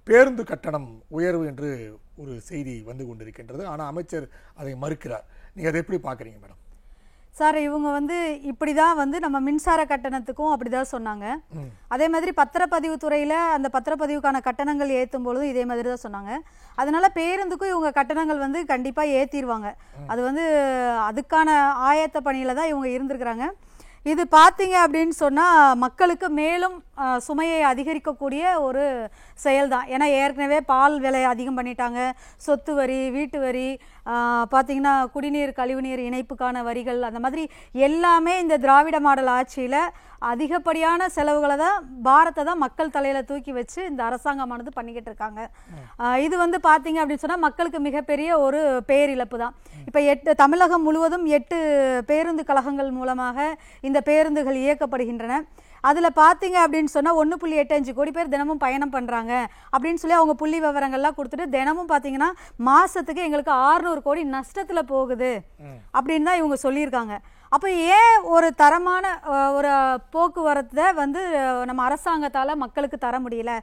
பேருந்து கட்டணம் உயர்வு என்று ஒரு செய்தி வந்து கொண்டிருக்கின்றது. ஆனால் அமைச்சர் அதை மறுக்கிறார். நீங்கள் அதை எப்படி பார்க்குறீங்க மேடம்? சார், இவங்க இப்படி தான் நம்ம மின்சார கட்டணத்துக்கும் அப்படி தான் சொன்னாங்க. அதே மாதிரி பத்திரப்பதிவு துறையில் அந்த பத்திரப்பதிவுக்கான கட்டணங்கள் ஏற்றும் பொழுதும் இதே மாதிரி தான் சொன்னாங்க. அதனால பேருந்துக்கும் இவங்க கட்டணங்கள் கண்டிப்பாக ஏற்றிடுவாங்க. அது அதுக்கான ஆயத்த பணியில் தான் இவங்க இருந்திருக்கிறாங்க. இது பார்த்தீங்க அப்படின்னு சொன்னால் மக்களுக்கு மேலும் சுமையை அதிகரிக்கக்கூடிய ஒரு செயல் தான். ஏன்னா ஏற்கனவே பால் விலை அதிகம் பண்ணிட்டாங்க, சொத்து வரி, வீட்டு வரி, பார்த்திங்கன்னா குடிநீர் கழிவுநீர் இணைப்புக்கான வரிகள், அந்த மாதிரி எல்லாமே இந்த திராவிட மாடல் ஆட்சியில் அதிகப்படியான செலவுகளை தான், பாரத்தை தான் மக்கள் தலையில் தூக்கி வச்சு இந்த அரசாங்கமானது பண்ணிக்கிட்டு இருக்காங்க. இது பார்த்தீங்க அப்படின்னு சொன்னால் மக்களுக்கு மிகப்பெரிய ஒரு பேரிழப்பு தான். இப்போ தமிழகம் முழுவதும் 8 பேருந்து கழகங்கள் மூலமாக இந்த பேருந்துகள் இயக்கப்படுகின்றன. அதில் பார்த்தீங்க அப்படின்னு சொன்னால் 1.85 கோடி பேர் தினமும் பயணம் பண்ணுறாங்க அப்படின்னு சொல்லி அவங்க புள்ளி விவரங்கள்லாம் கொடுத்துட்டு, தினமும் பார்த்தீங்கன்னா மாதத்துக்கு எங்களுக்கு 600 கோடி நஷ்டத்தில் போகுது அப்படின்னு தான் இவங்க சொல்லியிருக்காங்க. அப்போ ஏன் ஒரு தரமான ஒரு போக்குவரத்தை நம்ம அரசாங்கத்தால் மக்களுக்கு தர முடியல?